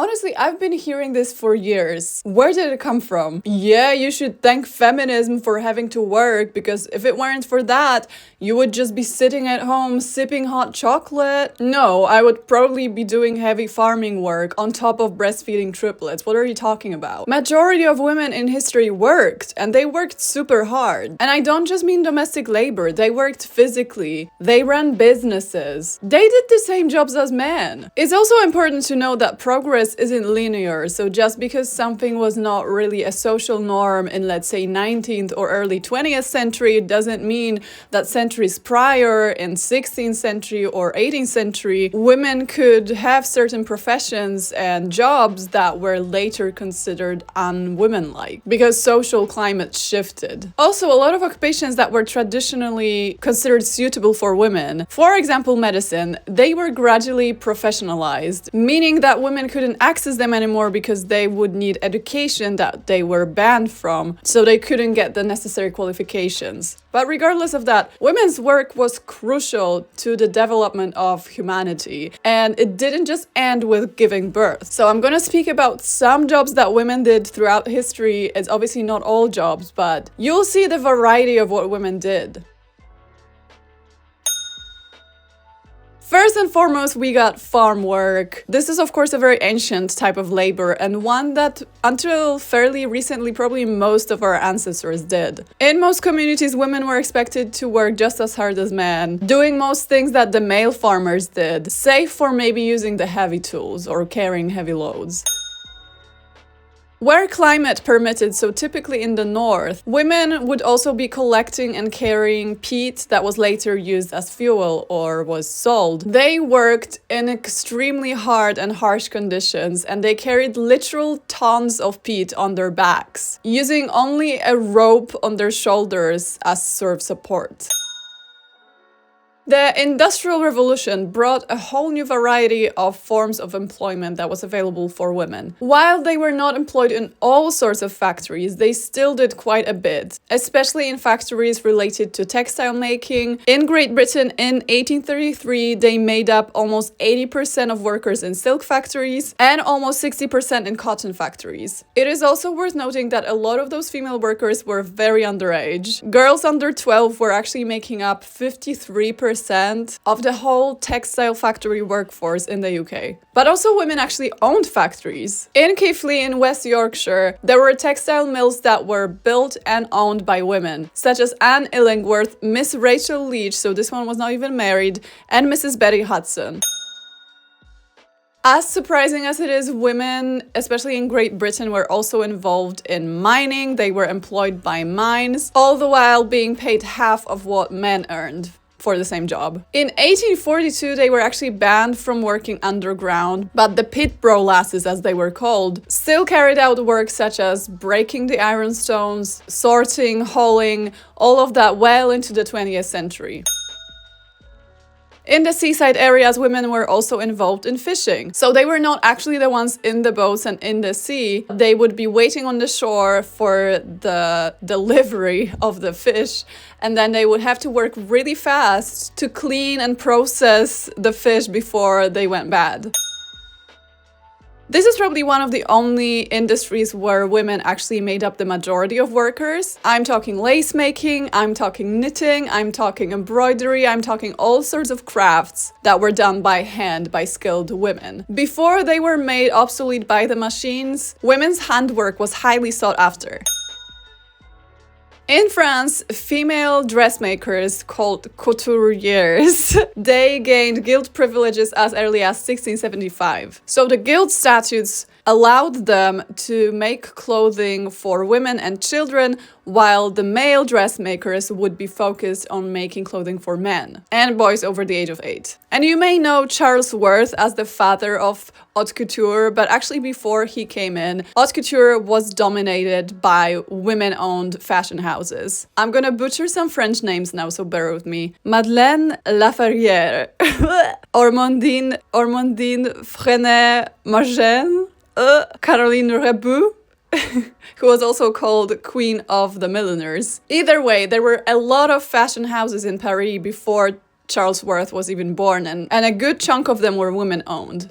Honestly, I've been hearing this for years. Where did it come from? Yeah, you should thank feminism for having to work, because if it weren't for that, you would just be sitting at home sipping hot chocolate. No, I would probably be doing heavy farming work on top of breastfeeding triplets. What are you talking about? Majority of women in history worked, and they worked super hard. And I don't just mean domestic labor, they worked physically. They ran businesses. They did the same jobs as men. It's also important to note that progress isn't linear, so just because something was not really a social norm in, let's say, 19th or early 20th century, doesn't mean that centuries prior, in 16th century or 18th century, women could have certain professions and jobs that were later considered unwomanlike, because social climate shifted. Also, a lot of occupations that were traditionally considered suitable for women, for example medicine, they were gradually professionalized, meaning that women couldn't access them anymore because they would need education that they were banned from, so they couldn't get the necessary qualifications. But regardless of that, women's work was crucial to the development of humanity, and it didn't just end with giving birth. So I'm gonna speak about some jobs that women did throughout history. It's obviously not all jobs, but you'll see the variety of what women did. First and foremost, we got farm work. This is of course a very ancient type of labor, and one that until fairly recently probably most of our ancestors did. In most communities, women were expected to work just as hard as men, doing most things that the male farmers did, save for maybe using the heavy tools or carrying heavy loads. Where climate permitted, so typically in the north, women would also be collecting and carrying peat that was later used as fuel or was sold. They worked in extremely hard and harsh conditions, and they carried literal tons of peat on their backs, using only a rope on their shoulders as sort of support. The Industrial Revolution brought a whole new variety of forms of employment that was available for women. While they were not employed in all sorts of factories, they still did quite a bit, especially in factories related to textile making. In Great Britain in 1833, they made up almost 80% of workers in silk factories and almost 60% in cotton factories. It is also worth noting that a lot of those female workers were very underage. Girls under 12 were actually making up 53% of the whole textile factory workforce in the UK. But also women actually owned factories. In Keighley in West Yorkshire, there were textile mills that were built and owned by women, such as Anne Illingworth, Miss Rachel Leach, so this one was not even married, and Mrs. Betty Hudson. As surprising as it is, women, especially in Great Britain, were also involved in mining. They were employed by mines, all the while being paid half of what men earned for the same job. In 1842, they were actually banned from working underground, but the pit bro lasses, as they were called, still carried out work such as breaking the ironstones, sorting, hauling, all of that well into the 20th century. In the seaside areas, women were also involved in fishing. So they were not actually the ones in the boats and in the sea. They would be waiting on the shore for the delivery of the fish, and then they would have to work really fast to clean and process the fish before they went bad. This is probably one of the only industries where women actually made up the majority of workers. I'm talking lace making, I'm talking knitting, I'm talking embroidery, I'm talking all sorts of crafts that were done by hand by skilled women. Before they were made obsolete by the machines, women's handwork was highly sought after. In France, female dressmakers called couturières, they gained guild privileges as early as 1675. So the guild statutes allowed them to make clothing for women and children, while the male dressmakers would be focused on making clothing for men and boys over the age of 8. And you may know Charles Worth as the father of haute couture, but actually before he came in, haute couture was dominated by women-owned fashion houses. I'm gonna butcher some French names now, so bear with me. Madeleine Laferrière, Ormondine Freinet-Margène, Caroline Rebou, who was also called Queen of the Milliners. Either way, there were a lot of fashion houses in Paris before Charles Worth was even born, and a good chunk of them were women-owned.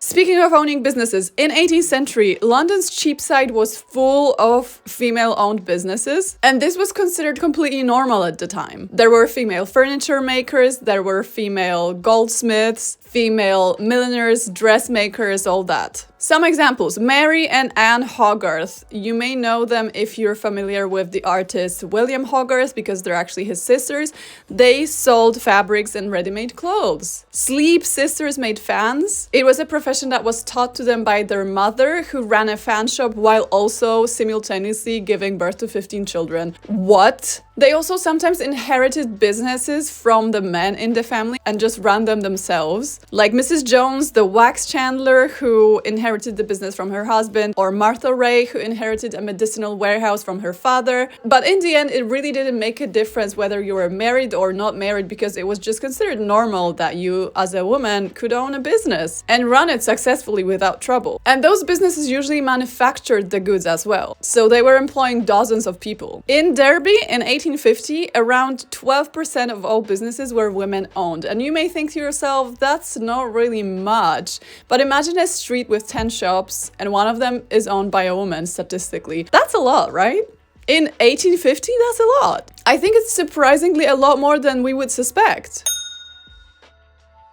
Speaking of owning businesses, in 18th century, London's Cheapside was full of female-owned businesses, and this was considered completely normal at the time. There were female furniture makers, there were female goldsmiths, female milliners, dressmakers, all that. Some examples: Mary and Anne Hogarth. You may know them if you're familiar with the artist William Hogarth, because they're actually his sisters. They sold fabrics and ready-made clothes. Sleep sisters made fans. It was a profession that was taught to them by their mother, who ran a fan shop while also simultaneously giving birth to 15 children. What? They also sometimes inherited businesses from the men in the family and just ran them themselves. Like Mrs. Jones, the wax chandler, who inherited the business from her husband, or Martha Ray, who inherited a medicinal warehouse from her father. But in the end, it really didn't make a difference whether you were married or not married, because it was just considered normal that you, as a woman, could own a business and run it successfully without trouble. And those businesses usually manufactured the goods as well, so they were employing dozens of people. In Derby, in 1850, around 12% of all businesses were women-owned. And you may think to yourself, that's not really much. But imagine a street with 10 shops, and one of them is owned by a woman, statistically. That's a lot, right? In 1850, that's a lot. I think it's surprisingly a lot more than we would suspect.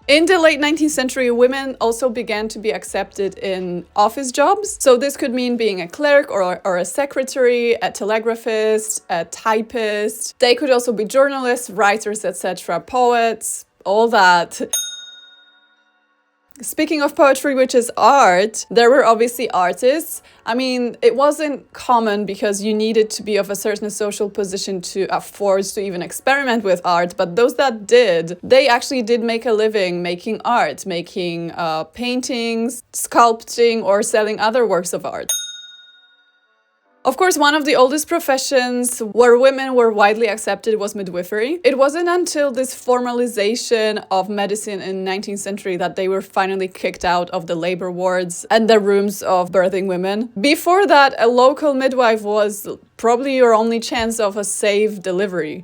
In the late 19th century, women also began to be accepted in office jobs. So this could mean being a clerk or a secretary, a telegraphist, a typist. They could also be journalists, writers, etc., poets, all that. Speaking of poetry, which is art, there were obviously artists. I mean, it wasn't common because you needed to be of a certain social position to afford to even experiment with art, but those that did, they actually did make a living making art, making paintings, sculpting, or selling other works of art. Of course, one of the oldest professions where women were widely accepted was midwifery. It wasn't until this formalization of medicine in the 19th century that they were finally kicked out of the labor wards and the rooms of birthing women. Before that, a local midwife was probably your only chance of a safe delivery.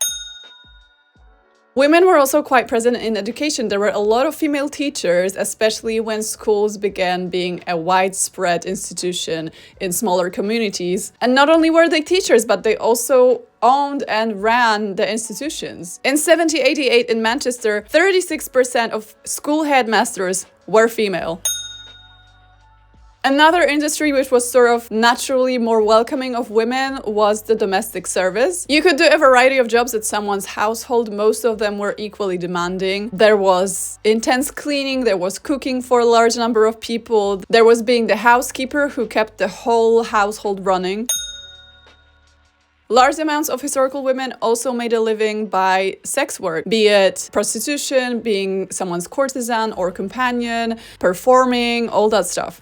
Women were also quite present in education. There were a lot of female teachers, especially when schools began being a widespread institution in smaller communities. And not only were they teachers, but they also owned and ran the institutions. In 1788 in Manchester, 36% of school headmasters were female. Another industry which was sort of naturally more welcoming of women was the domestic service. You could do a variety of jobs at someone's household. Most of them were equally demanding. There was intense cleaning, there was cooking for a large number of people, there was being the housekeeper who kept the whole household running. Large amounts of historical women also made a living by sex work, be it prostitution, being someone's courtesan or companion, performing, all that stuff.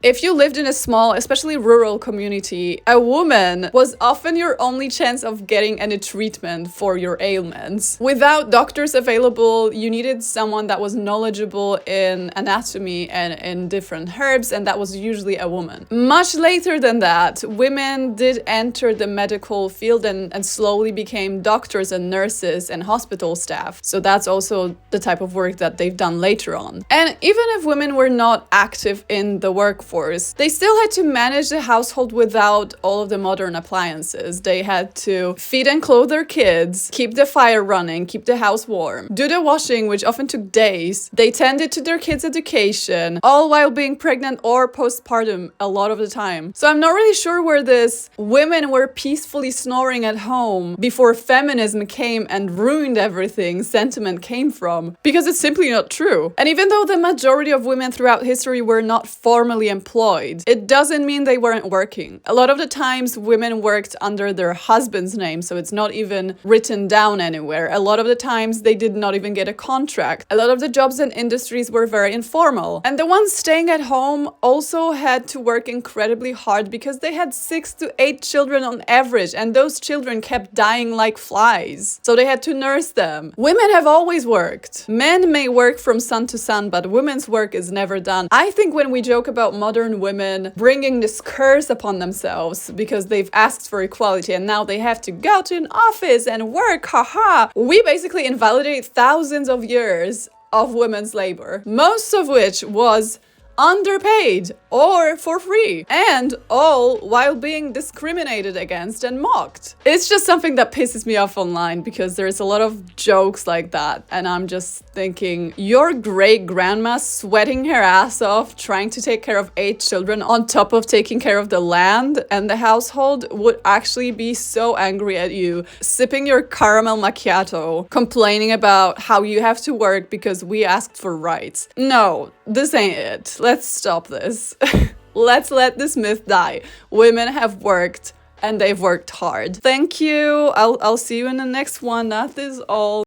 If you lived in a small, especially rural community, a woman was often your only chance of getting any treatment for your ailments. Without doctors available, you needed someone that was knowledgeable in anatomy and in different herbs, and that was usually a woman. Much later than that, women did enter the medical field and slowly became doctors and nurses and hospital staff. So that's also the type of work that they've done later on. And even if women were not active in the workforce, they still had to manage the household without all of the modern appliances. They had to feed and clothe their kids, keep the fire running, keep the house warm, do the washing, which often took days. They tended to their kids' education, all while being pregnant or postpartum a lot of the time. So I'm not really sure where this women were peacefully snoring at home before feminism came and ruined everything sentiment came from, because it's simply not true. And even though the majority of women throughout history were not formally employed, it doesn't mean they weren't working. A lot of the times women worked under their husband's name, so it's not even written down anywhere. A lot of the times they did not even get a contract. A lot of the jobs and industries were very informal. And the ones staying at home also had to work incredibly hard because they had 6 to 8 children on average, and those children kept dying like flies. So they had to nurse them. Women have always worked. Men may work from sun to sun, but women's work is never done. I think when we joke about modern women bringing this curse upon themselves because they've asked for equality and now they have to go to an office and work, haha, we basically invalidate thousands of years of women's labor, most of which was underpaid or for free, and all while being discriminated against and mocked. It's just something that pisses me off online because there's a lot of jokes like that, and I'm just thinking, your great grandma sweating her ass off trying to take care of 8 children on top of taking care of the land and the household would actually be so angry at you, sipping your caramel macchiato, complaining about how you have to work because we asked for rights. No, this ain't it. Let's stop this. Let's let this myth die. Women have worked and they've worked hard. Thank you. I'll see you in the next one. That is all.